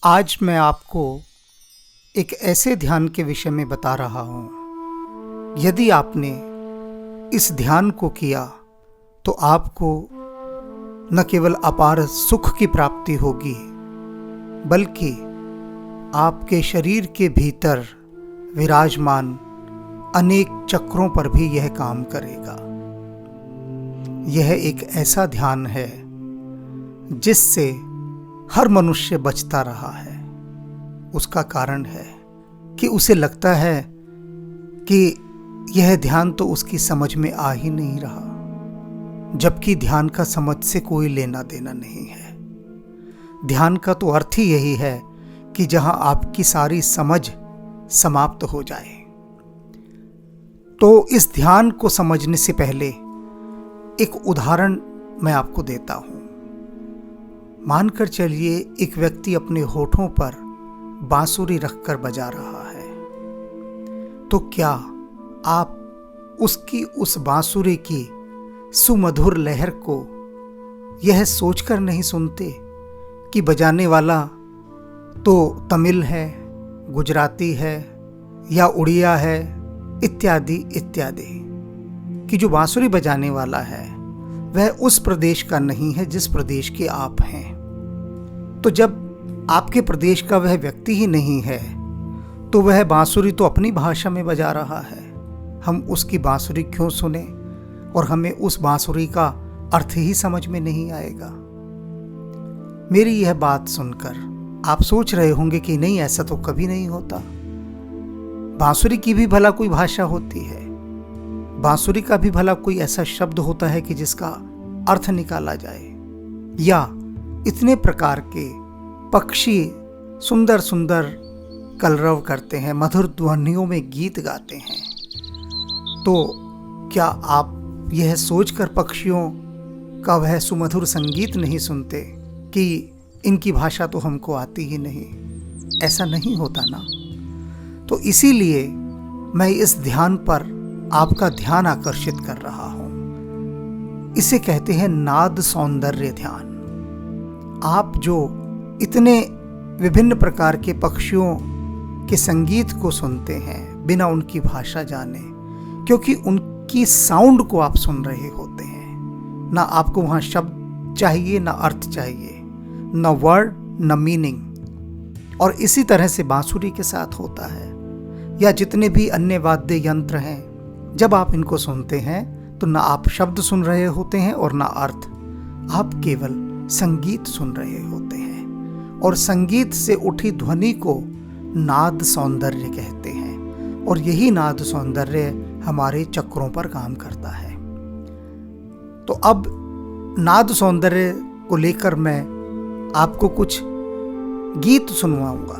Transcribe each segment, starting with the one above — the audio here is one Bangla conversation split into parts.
आज मैं आपको एक ऐसे ध्यान के विषय में बता रहा हूँ। यदि आपने इस ध्यान को किया तो आपको न केवल अपार सुख की प्राप्ति होगी, बल्कि आपके शरीर के भीतर विराजमान अनेक चक्रों पर भी यह काम करेगा। यह एक ऐसा ध्यान है जिससे हर मनुष्य बचता रहा है। उसका कारण है कि उसे लगता है कि यह ध्यान तो उसकी समझ में आ ही नहीं रहा, जबकि ध्यान का समझ से कोई लेना देना नहीं है। ध्यान का तो अर्थ ही यही है कि जहां आपकी सारी समझ समाप्त हो जाए। तो इस ध्यान को समझने से पहले एक उदाहरण मैं आपको देता हूं। मानकर चलिए एक व्यक्ति अपने होठों पर बांसुरी रखकर बजा रहा है, तो क्या आप उसकी उस बांसुरी की सुमधुर लहर को यह सोचकर नहीं सुनते कि बजाने वाला तो तमिल है, गुजराती है या उड़िया है, इत्यादि इत्यादि, कि जो बांसुरी बजाने वाला है वह उस प्रदेश का नहीं है जिस प्रदेश के आप हैं। तो जब आपके प्रदेश का वह व्यक्ति ही नहीं है तो वह बांसुरी तो अपनी भाषा में बजा रहा है। हम उसकी बांसुरी क्यों सुने और हमें उस बांसुरी का अर्थ ही समझ में नहीं आएगा। मेरी यह बात सुनकर आप सोच रहे होंगे कि नहीं, ऐसा तो कभी नहीं होता। बांसुरी की भी भला कोई भाषा होती है, बांसुरी का भी भला कोई ऐसा शब्द होता है कि जिसका अर्थ निकाला जाए, या इतने प्रकार के पक्षी सुंदर सुंदर कलरव करते हैं, मधुर ध्वनियों में गीत गाते हैं। तो क्या आप यह सोचकर पक्षियों का वह सुमधुर संगीत नहीं सुनते कि इनकी भाषा तो हमको आती ही नहीं? ऐसा नहीं होता ना। तो इसीलिए मैं इस ध्यान पर आपका ध्यान आकर्षित कर रहा हूं। इसे कहते हैं नाद सौंदर्य ध्यान। आप जो इतने विभिन्न प्रकार के पक्षियों के संगीत को सुनते हैं बिना उनकी भाषा जाने, क्योंकि उनकी साउंड को आप सुन रहे होते हैं, ना आपको वहां शब्द चाहिए, ना अर्थ चाहिए, ना वर्ड, ना मीनिंग। और इसी तरह से बांसुरी के साथ होता है, या जितने भी अन्य वाद्य यंत्र हैं, जब आप इनको सुनते हैं तो ना आप शब्द सुन रहे होते हैं और ना अर्थ, आप केवल संगीत सुन रहे होते हैं। और संगीत से उठी ध्वनि को नाद सौंदर्य कहते हैं, और यही नाद सौंदर्य हमारे चक्रों पर काम करता है। तो अब नाद सौंदर्य को लेकर मैं आपको कुछ गीत सुनवाऊंगा।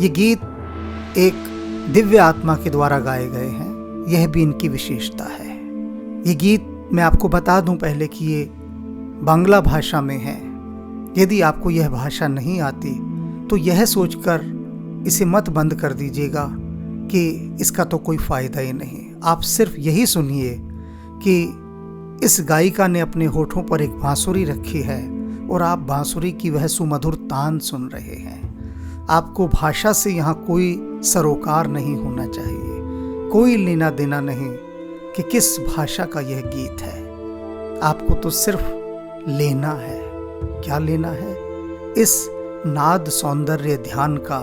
ये गीत एक दिव्य आत्मा के द्वारा गाए गए हैं, यह भी इनकी विशेषता है। ये गीत मैं आपको बता दूं पहले कि ये बांग्ला भाषा में है। यदि आपको यह भाषा नहीं आती तो यह सोचकर इसे मत बंद कर दीजिएगा कि इसका तो कोई फ़ायदा ही नहीं। आप सिर्फ यही सुनिए कि इस गायिका ने अपने होठों पर एक बांसुरी रखी है और आप बांसुरी की वह सुमधुर तान सुन रहे हैं। आपको भाषा से यहाँ कोई सरोकार नहीं होना चाहिए, कोई लेना देना नहीं कि किस भाषा का यह गीत है। आपको तो सिर्फ लेना है। क्या लेना है? इस नाद सौंदर्य ध्यान का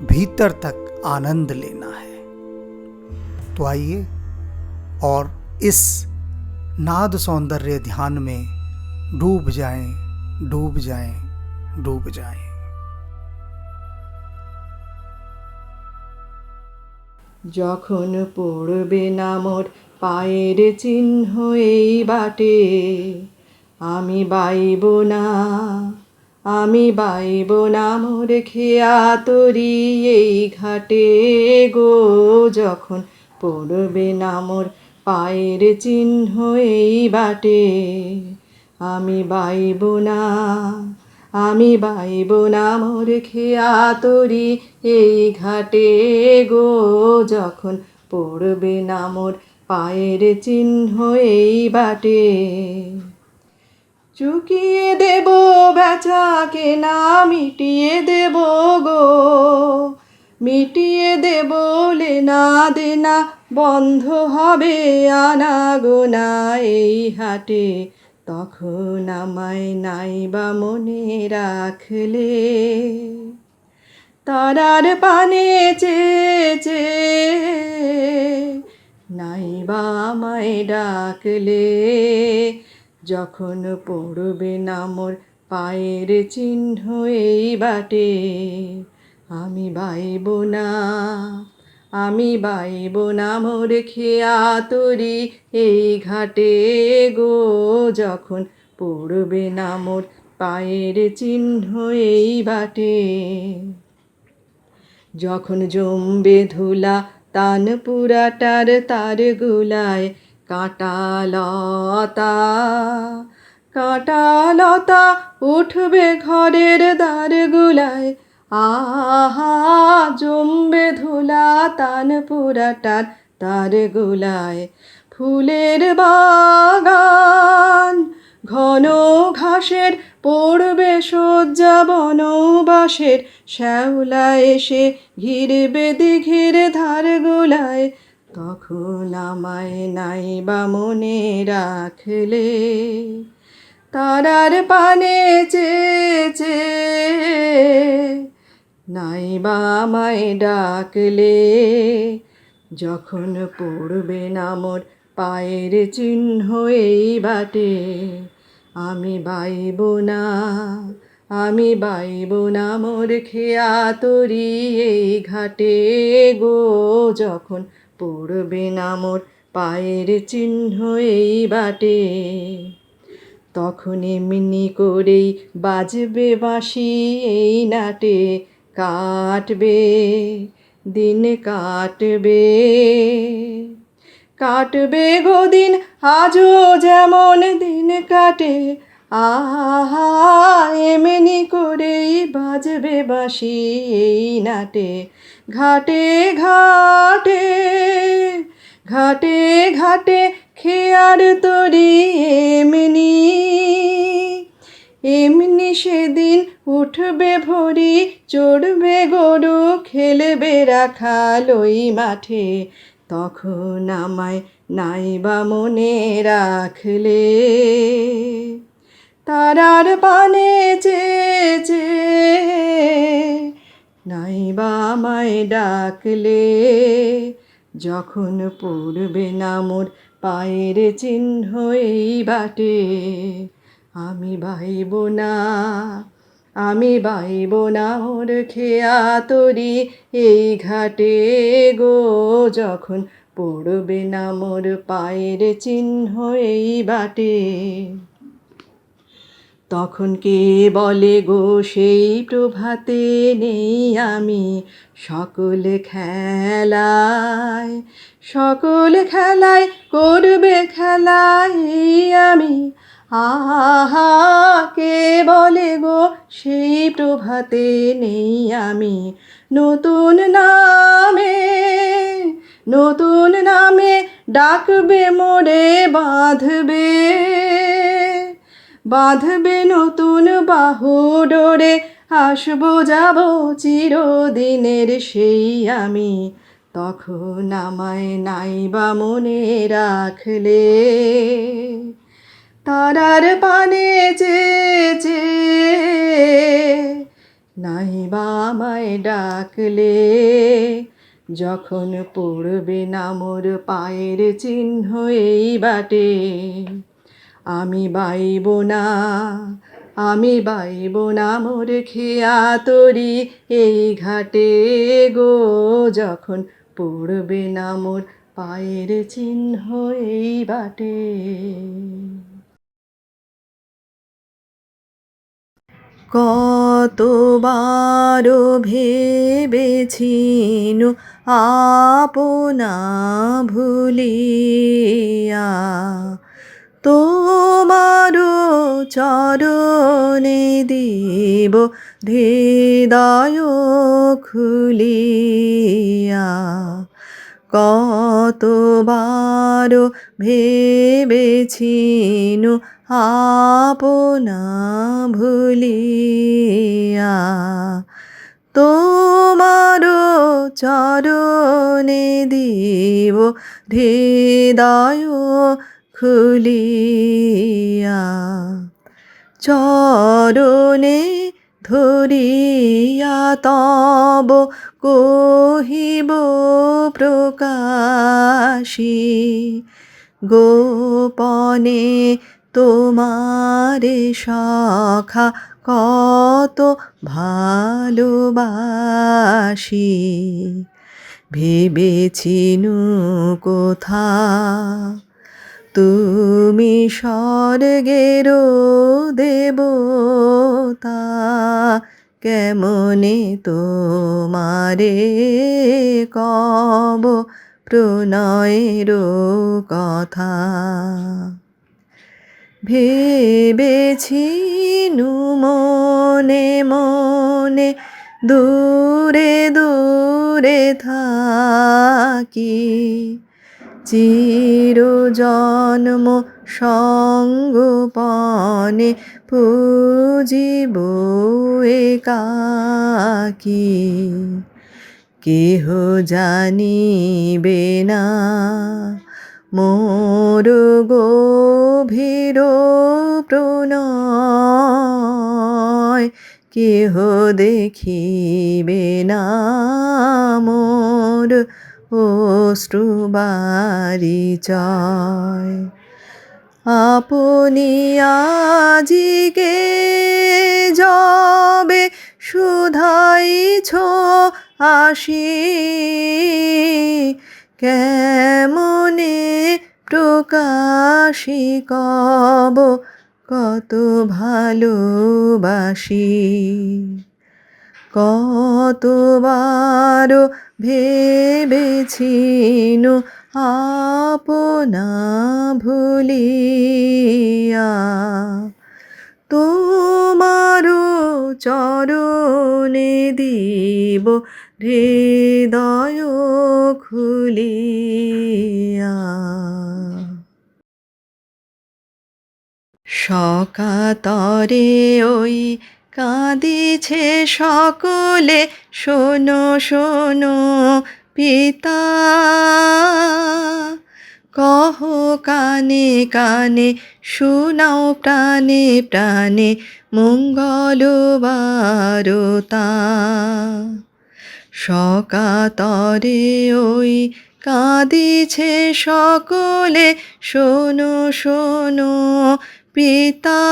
भीतर तक आनंद लेना है। तो आइए और इस नाद सौंदर्य ध्यान में डूब जाएं, डूब जाएं, डूब जाएं। যখন পড়বে না মোর পায়ের চিহ্ন এই বাটে, আমি বাইব না, আমি বাইব না মোর খেয়া তরি এই ঘাটে গো। যখন পড়বে না মোর পায়ের চিহ্ন এই বাটে, আমি বাইব না, আমি বাইব না মোর খেয়া তরি এই ঘাটে গো। যখন পড়বে না মোর পায়ের চিহ্ন এই বাটে। চুকিয়ে দেব বেচা কেনা মিটিয়ে দেব গো, মিটিয়ে দেব লেনা দেনা, বন্ধ হবে আনাগোনা এই হাটে। তখন আমায় নাইবা মনে রাখলে, তারার পানে চেয়ে চেয়ে নাইবা আমায় ডাকলে। যখন পড়বে না মোর পায়ের চিহ্ন এই বাটে, আমি বাইব না, আমি বাইব না মোর খেয়া তরি এই ঘাটে গো। যখন পড়বে না মোর পায়ের চিহ্ন এই বাটে, যখন জমবে ধুলা তান পুরাটার তার গুলায়, কাঁটা লতা কাঁটা লতা উঠবে ঘরের দ্বার গুলায়। আহা জমবে ধুলা তান পুরাটার তার গুলায়। ফুলের বাগান ঘন ঘাসের পড়বে শয্যা বনবাসের, শ্যাওলা এসে ঘিরবে দিঘির ধার গুলায়। তখন আমায় নাইবা মনে রাখলে, তারার পানে চেয়ে চেয়ে নাইবা আমায় ডাকলে। যখন পড়বে না মোর পায়ের চিহ্ন এই বাটে, আমি বাইব না, আমি বাইব না মোর খেয়া তরি এই ঘাটে গো। যখন পড়বে না মোর পায়ের চিহ্ন এই বাটে, তখন এমনি করেই বাজবে বাঁশি এই নাটে। কাটবে দিন কাটবে, কাটবে গো দিন আজও যেমন দিন কাটে। আহা এমনি করেই বাজবে বাঁশি এই নাটে। ঘাটে ঘাটে ঘাটে ঘাটে খেয়ার তরি এমনি, এমনি সেদিন উঠবে ভরি, চড়বে গরু, খেলবে রাখাল ওই মাঠে। তখন আমায় নাইবা মনে রাখলে, তারার পানে চেয়ে চেয়ে নাইবা আমায় ডাকলে। যখন পড়বে না মোর পায়ের চিহ্ন এই বাটে, আমি বাইব না, আমি বাইব না মোর খেয়া তরি এই ঘাটে গো। যখন পড়বে না মোর পায়ের চিহ্ন এই বাটে, তখন কে বলে গো সেই প্রভাতে নেই আমি সকল খেলায়, সকল খেলায় করবে খেলায় আমি। আহা কে বলে গো সেই প্রভাতে নেই আমি, নতুন নামে, নতুন নামে ডাকবে মোরে বাঁধবে, বাঁধবে নতুন বাহু ডোরে। আসবো যাব চিরদিনের সেই আমি, তখন আমায় নাইবা মনে রাখলে, তারার পানে চেয়ে চেয়ে নাইবা আমায় ডাকলে। যখন পড়বে না মোর পায়ের চিহ্ন এই বাটে, আমি বাইব না, আমি বাইব না মোর খেয়া তরি এই ঘাটে গো। যখন পড়বে না মোর পায়ের চিহ্ন এই বাটে। কতবার ভেবেছিনু আপনা ভুলিয়া, তোমার চরণে দিব হৃদয় খুলিয়া। কতবার ভেবেছিনু আপনা ভুলিয়া তোমারো চরণে দিব হৃদয় খুলিয়া চরণে ধরিয়া তব কহিব প্রকাশী গোপনে তোমারে সখা কত ভালোবাসি ভেবেছিনু কোথা তুমি স্বর্গেরও দেবতা কেমনে তোমারে কব প্রণয়েরও কথা ভেবেছিনু মনে মনে দূরে দূরে থাকি চিরজন্ম সঙ্গোপনে পুজিব একাকী কেহ জানিবে না মোর গভীর প্রণয় কেহ দেখিবে না মোর অশ্রুবারিচয় আপনি আজিকে যবে শুধাইছ আসি কেমনে প্রকাশি কব কত ভালোবাসি কতবার ভেবেছিনু আপনা ভুলিয়া তোমারো চরণে দিব হৃদয় খুলিয়া সকাতরে ওই কাঁদিছে সকলে শোনো শোনো পিতা কহ কানে কানে শুনাও প্রাণে প্রাণে মঙ্গল বারতা সকাতরে ওই কাঁদিছে সকলে শোনো শোনো পিতা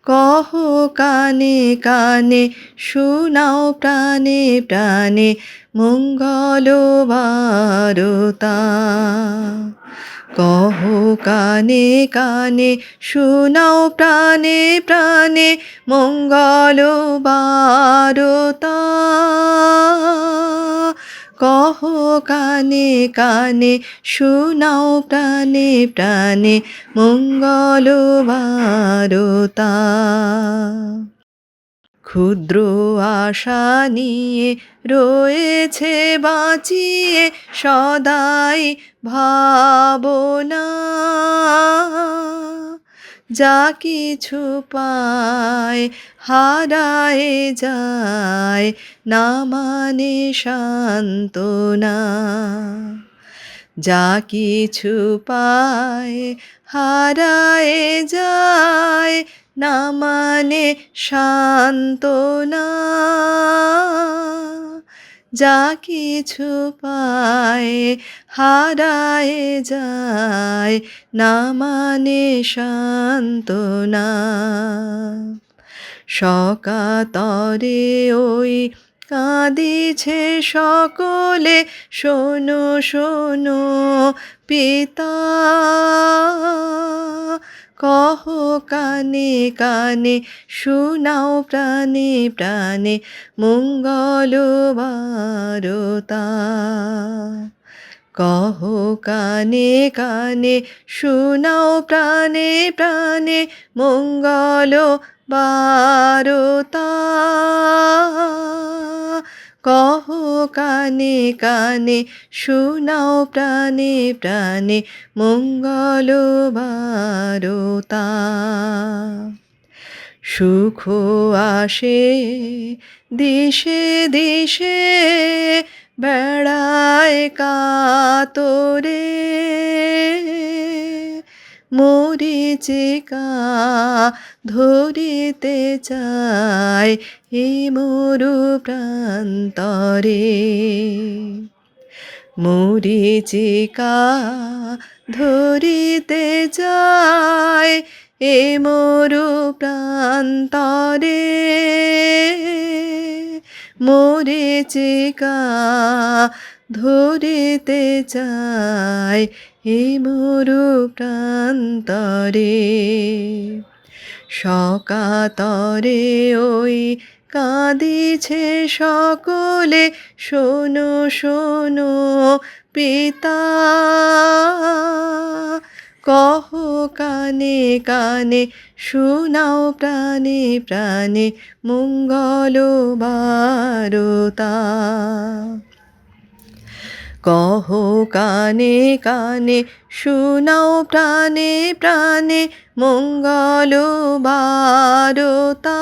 কহ কানে কানে শুনাও প্রাণে প্রাণে মঙ্গল বারতা কহ কানে কানে শুনাও প্রাণে প্রাণে মঙ্গল বারতা কহ কানে কানে শুনাও প্রাণে প্রাণে মঙ্গল বারতা ক্ষুদ্র আশা নিয়ে রয়েছে বাঁচিয়ে সদাই ভাবনা যা কিছু পায় হারায় যায় না মানে সান্ত্বনা যা কিছু পায় হারায় যায় না মানে সান্ত্বনা যা কিছু পায় হারায় যায় না মানে সান্ত্বনা সকাতরে ওই কাঁদিছে সকলে শোনো শোনো পিতা কহ কানে কানে শুনাও প্রাণে প্রাণে মঙ্গল বারতা কহ কানে কানে শুনাও প্রাণে প্রাণে মঙ্গল বারতা কহ কানে কানে শোনাও প্রাণে প্রাণে মঙ্গল বারতা। সুখ আসে দিশে দিশে বেড়ায় কাতরে, মরিচিকা ধরিতে চায় এই মরু প্রান্তরে। মরিচিকা ধরিতে চায় এ মরু প্রান্তরে, মরিচিকা ধরিতে চায় এ মরু প্রান্তরে। সকাতরে ওই কাঁদিছে সকলে, শোনো শোনো পিতা, কহ কানে কানে শোনাও প্রাণে প্রাণে মঙ্গল বারতা। কহ কানে কানে শোনাও প্রাণে প্রাণে মঙ্গল বারতা।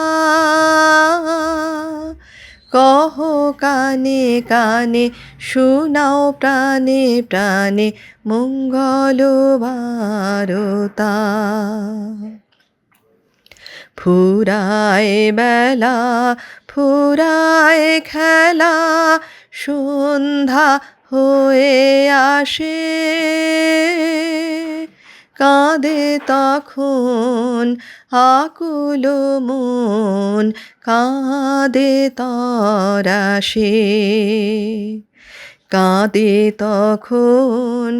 কহ কানে কানে শোনাও প্রাণে প্রাণে মঙ্গল বারতা। ফুরায় বেলা ফুরায় খেলা, সন্ধ্যা হয়ে আসে, কাঁদে তখন আকুল মন, কাঁদে তরাসে। কাঁদে তখন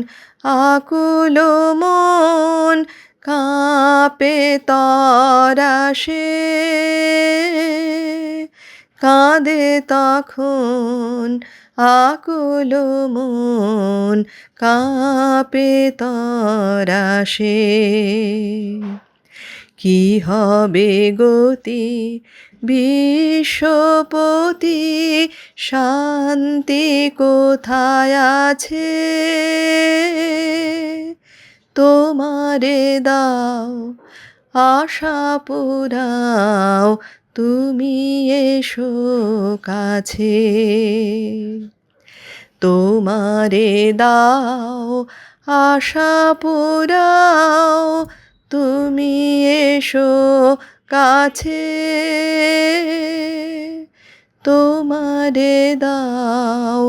আকুল মন, কাঁপে তরাসে। কাঁদে তখন আকুল মন, কাঁপে তরাসে। কি হবে গতি বিশ্বপতি, শান্তি কোথায় আছে? তোমারে দাও আশা পুরাও, তুমি এসো কাছে। তোমারে দাও আশা পুরাও, তুমি এসো কাছে। তোমারে দাও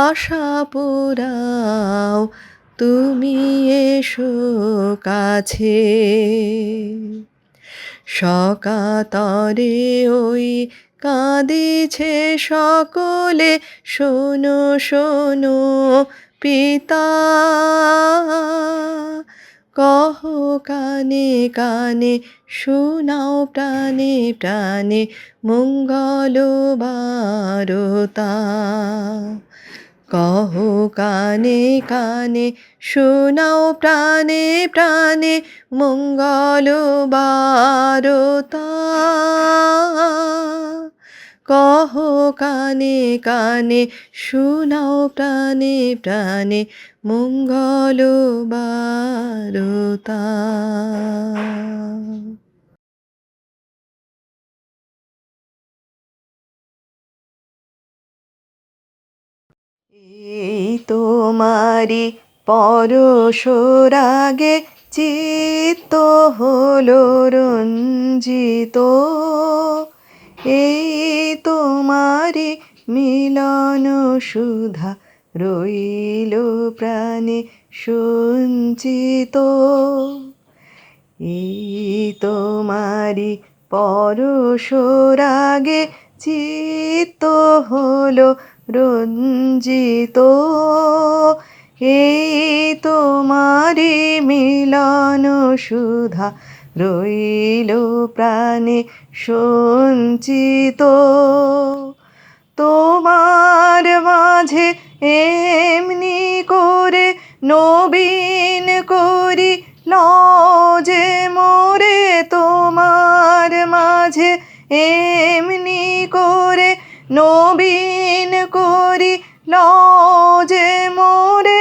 আশা পুরাও, তুমি এসো কাছে। সকাতরে ওই কাঁদিছে সকলে, শোনো শোনো পিতা, কহ কানে কানে শোনাও প্রাণে প্রাণে মঙ্গল বারতা। কহ কানে কানে শোনাও প্রাণে প্রাণে মঙ্গল বারতা। কহ কানে কানে শোনাও প্রাণে প্রাণে মঙ্গল বারতা। এই তোমারি পরশরাগে চিত্ত হলো রঞ্জিত, এই তোমারি মিলন সুধা রইল প্রাণে সঞ্চিত। এই তোমারি পরশরাগে চিত্ত হলো রঞ্জিত, এই তোমারি মিলন সুধা রইল প্রাণে সঞ্চিত। তোমার মাঝে এমনি করে নবীন করি লজে মোরে, তোমার মাঝে এমনি করে নবীন করি যে মোরে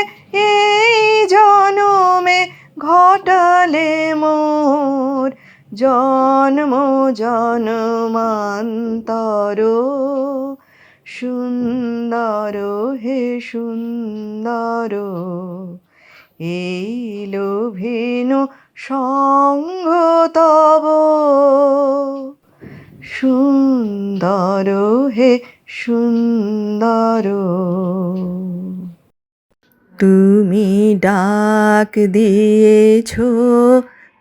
এই জনমে ঘটালে মোর জন্ম জন্মান্তর সুন্দর হে সুন্দর এই লোভিনু সঙ্গ তব সুন্দর হে সুন্দর। তুমি ডাক দিয়েছ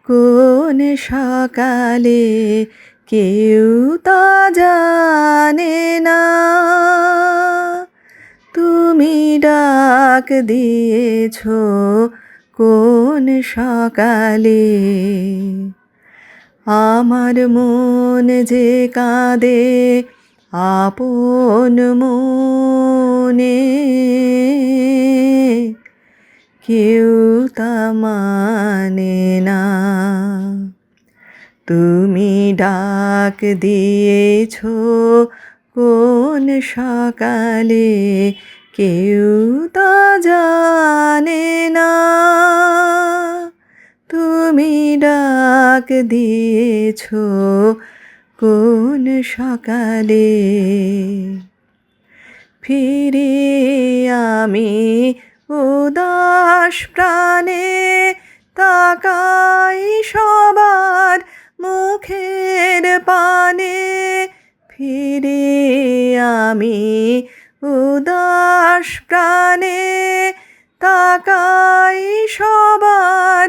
কোন সকালে কেউ তা জানে না, তুমি ডাক দিয়েছ কোন সকালে আমার মন যে কাঁদে আপন মনে কেউ তা মানে না, তুমি ডাক দিয়েছ কোন সকালে কেউ তা জানে না, তুমি ডাক দিয়েছ কোন সকালে। ফিরে আমি উদাস প্রাণে তাকাই সবার মুখের পানে, ফিরে আমি উদাস প্রাণে তাকাই সবার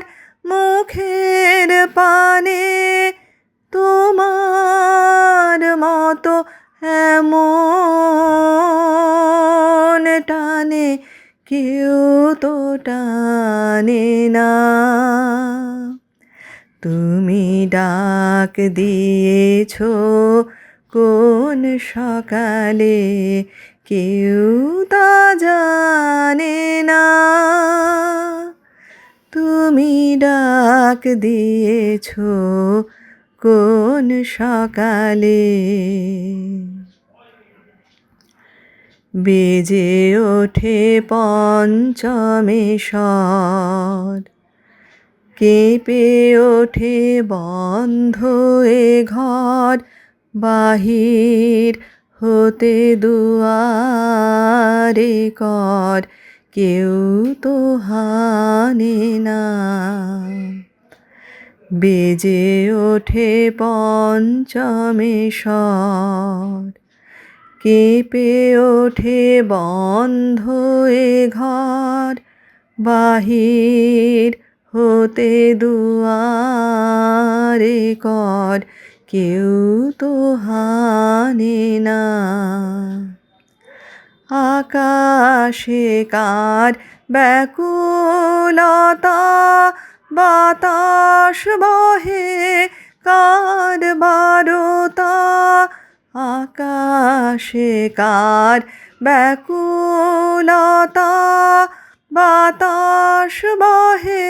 মুখের পানে, তোমার মতো এমন টানে কেউ তো টানে না, তুমি ডাক দিয়েছ কোন সকালে কেউ তা জানে না, তুমি ডাক দিয়েছ কোন সকালে। বেজে ওঠে পঞ্চমে স্বর, কেঁপে ওঠে বন্ধ এ ঘর, বাহির হতে দুয়ারে কর কেউ তো হানে না, বেজে ওঠে পঞ্চমে স্বর, কেঁপে ওঠে বন্ধ এ ঘর, বাহির হতে দুয়ারে কর কেউ তো হানে না, আকাশে কার ব্যাকুলতা বাতাস বহে কার বারতা, আকাশে কার ব্যাকুলতা বাতাস বহে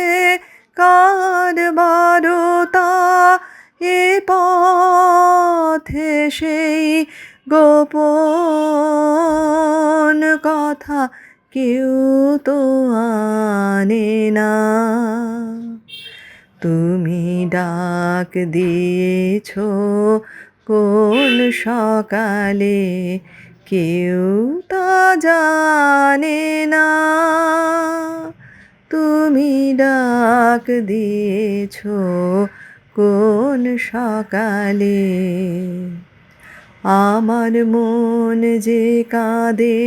কার বারতা, এ পথে সেই গোপন কথা কেউ তো আনে না, তুমি ডাক দিয়েছ কোন সকালে কেউ তা জানে না, তুমি ডাক দিয়েছ কোন সকালে আমার মন যে কাঁদে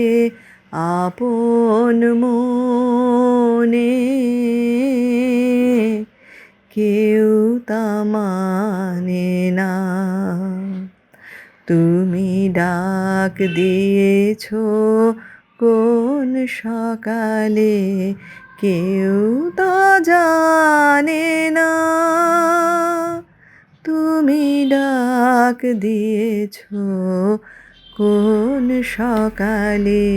আপন মনে কেউ তা মানে না, তুমি ডাক দিয়েছ কোন সকালে কেউ তা জানে না, তুমি ডাক দিয়েছ কোন সকালে।